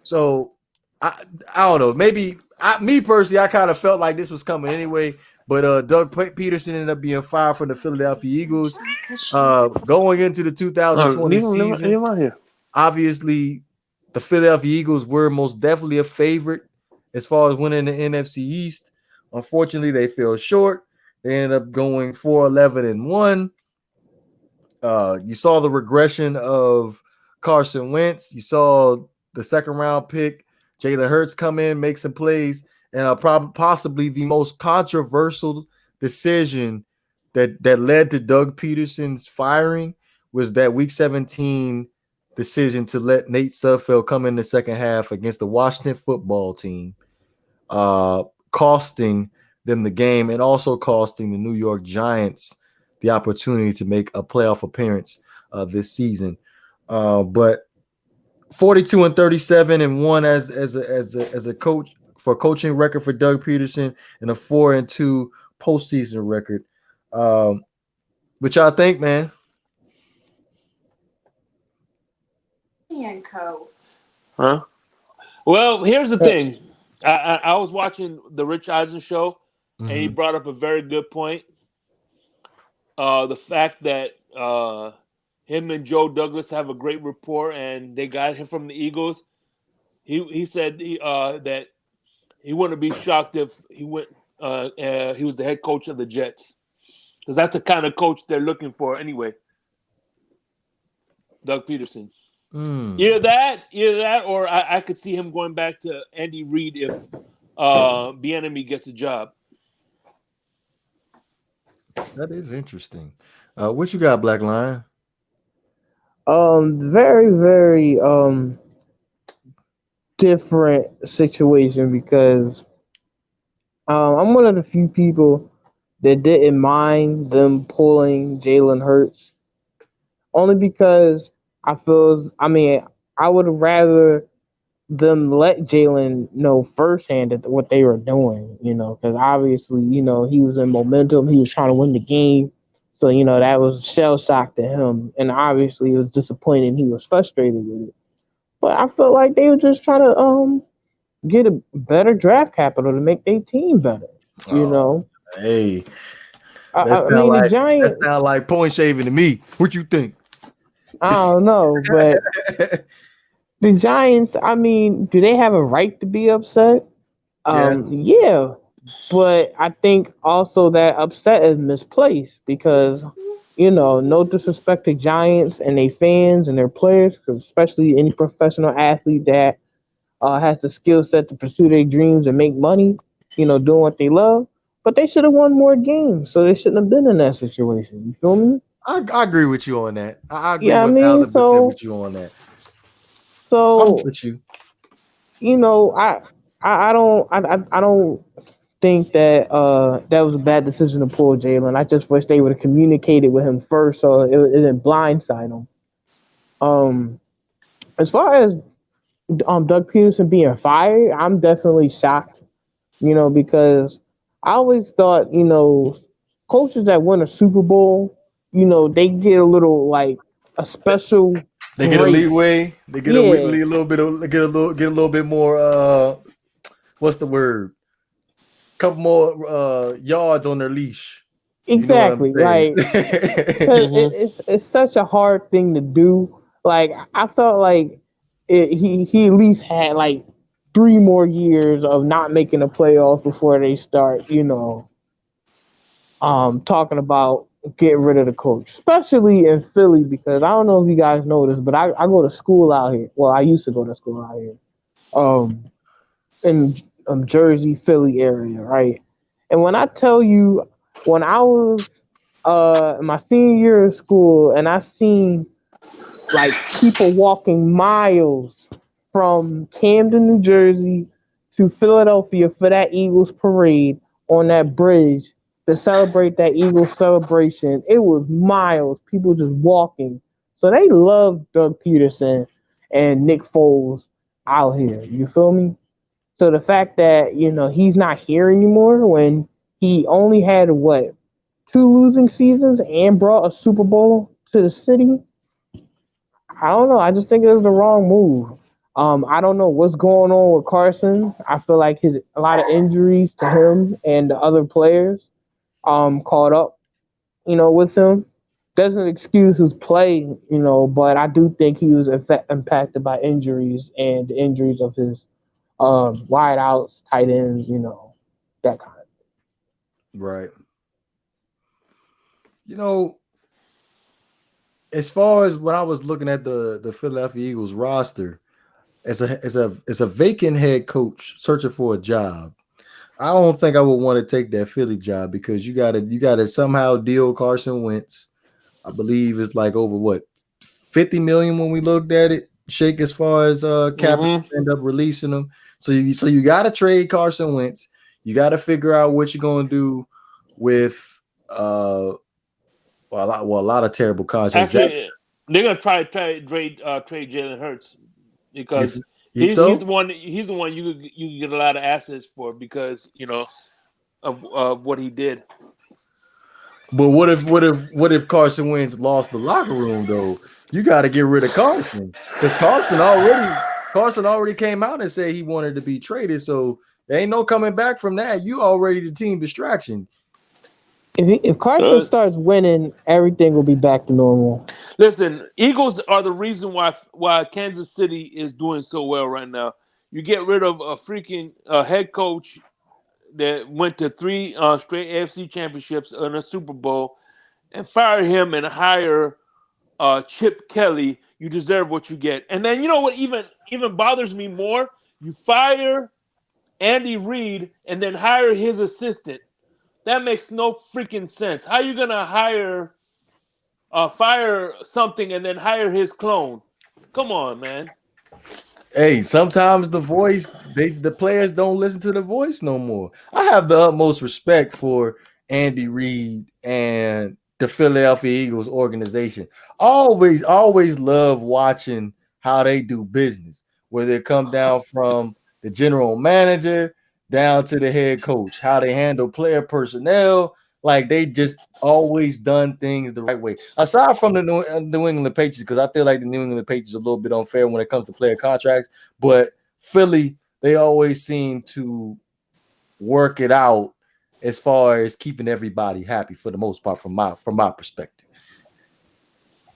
So I don't know. Maybe me personally, I kind of felt like this was coming anyway. But Doug Peterson ended up being fired from the Philadelphia Eagles. Going into the Oh, 2020 leave season, him out here. obviously the Philadelphia Eagles were most definitely a favorite as far as winning the NFC East. Unfortunately, they fell short. They ended up going 4-11-1. You saw the regression of Carson Wentz. You saw the second round pick, Jalen Hurts, come in, make some plays, and possibly the most controversial decision that led to Doug Peterson's firing was that Week 17 decision to let Nate Sudfeld come in the second half against the Washington football team, costing them the game and also costing the New York Giants the opportunity to make a playoff appearance this season. But 42-37-1 as a coach for coaching record for Doug Peterson and a 4-2 postseason record. Which I think, man. Huh? Well, here's the thing. I was watching the Rich Eisen show, and he brought up a very good point. The fact that him and Joe Douglas have a great rapport, and they got him from the Eagles. He said that he wouldn't be shocked if he went. He was the head coach of the Jets, because that's the kind of coach they're looking for anyway. Doug Peterson. Either that, or I could see him going back to Andy Reid if Bieniemy gets a job. That is interesting. What you got, Black Lion? Very, very different situation because I'm one of the few people that didn't mind them pulling Jalen Hurts, only because I mean, I would rather them let Jalen know firsthand that what they were doing, because obviously, he was in momentum, he was trying to win the game, so that was shell shock to him, and obviously it was disappointing. He was frustrated with it, but I felt like they were just trying to get a better draft capital to make their team better. You Oh, know, hey, I mean the that Giants. sound like point shaving to me. What you think? I don't know, but the Giants. I mean, do they have a right to be upset? Yeah. Yeah, but I think also that upset is misplaced because no disrespect to Giants and their fans and their players, 'cause especially any professional athlete that has the skill set to pursue their dreams and make money, doing what they love. But they should have won more games, so they shouldn't have been in that situation. You feel me? I agree with you on that. I agree Yeah, I mean, 1000% with you on that. I'm so with you. you know, I don't think that that was a bad decision to pull Jalen. I just wish they would have communicated with him first, so it didn't blindside him. Um, as far as Doug Peterson being fired, I'm definitely shocked. Because I always thought, coaches that win a Super Bowl, they get a little like a special They get a grace. leeway. They get a Yeah, little bit of get a little bit more. What's the word? Couple more yards on their leash. You know what I'm exactly. saying? Like, cause it's such a hard thing to do. Like, I felt like he at least had like 3 more years of not making the playoffs before they start. Talking about getting rid of the coach, especially in Philly, because I don't know if you guys know this, but I go to school out here. Well, I used to go to school out here, um, in Jersey, Philly area, right? And when I tell you, when I was in my senior year of school, and I seen like people walking miles from Camden, New Jersey to Philadelphia for that Eagles parade on that bridge to celebrate that Eagles celebration. It was miles, people just walking. So they love Doug Peterson and Nick Foles out here. You feel me? So the fact that, he's not here anymore when he only had what, 2 losing seasons and brought a Super Bowl to the city, I don't know. I just think it was the wrong move. I don't know what's going on with Carson. I feel like a lot of injuries to him and the other players caught up, with him. Doesn't excuse his play, but I do think he was impacted by injuries and the injuries of his wide outs, tight ends, that kind of. Right. You know, as far as when I was looking at the Philadelphia Eagles roster, as a vacant head coach searching for a job, I don't think I would want to take that Philly job because you gotta somehow deal Carson Wentz. I believe it's like over what 50 million when we looked at it. Shake as far as cap Mm-hmm. end up releasing them. So you gotta trade Carson Wentz. You gotta figure out what you're gonna do with a lot of terrible contracts. Actually, they're gonna trade Jalen Hurts You, because you he's so? the one you can get a lot of assets for because of what he did. But what if Carson Wentz lost the locker room though? You got to get rid of Carson because Carson already came out and said he wanted to be traded. So there ain't no coming back from that. You already the team distraction. If Carson Uh, starts winning, everything will be back to normal. Listen, Eagles are the reason why Kansas City is doing so well right now. You get rid of a freaking head coach that went to three straight AFC championships and a Super Bowl, and fire him and hire Chip Kelly. You deserve what you get. And then you know what even bothers me more? You fire Andy Reid and then hire his assistant. That makes no freaking sense. How are you gonna fire something and then hire his clone? Come on, man. Hey, sometimes the players don't listen to the voice no more. I have the utmost respect for Andy Reid and the Philadelphia Eagles organization. Always love watching how they do business, whether it come down from the general manager down to the head coach, how they handle player personnel. Like they just always done things the right way. Aside from the New England Patriots, because I feel like the New England Patriots are a little bit unfair when it comes to player contracts, but Philly, they always seem to work it out as far as keeping everybody happy for the most part from my perspective.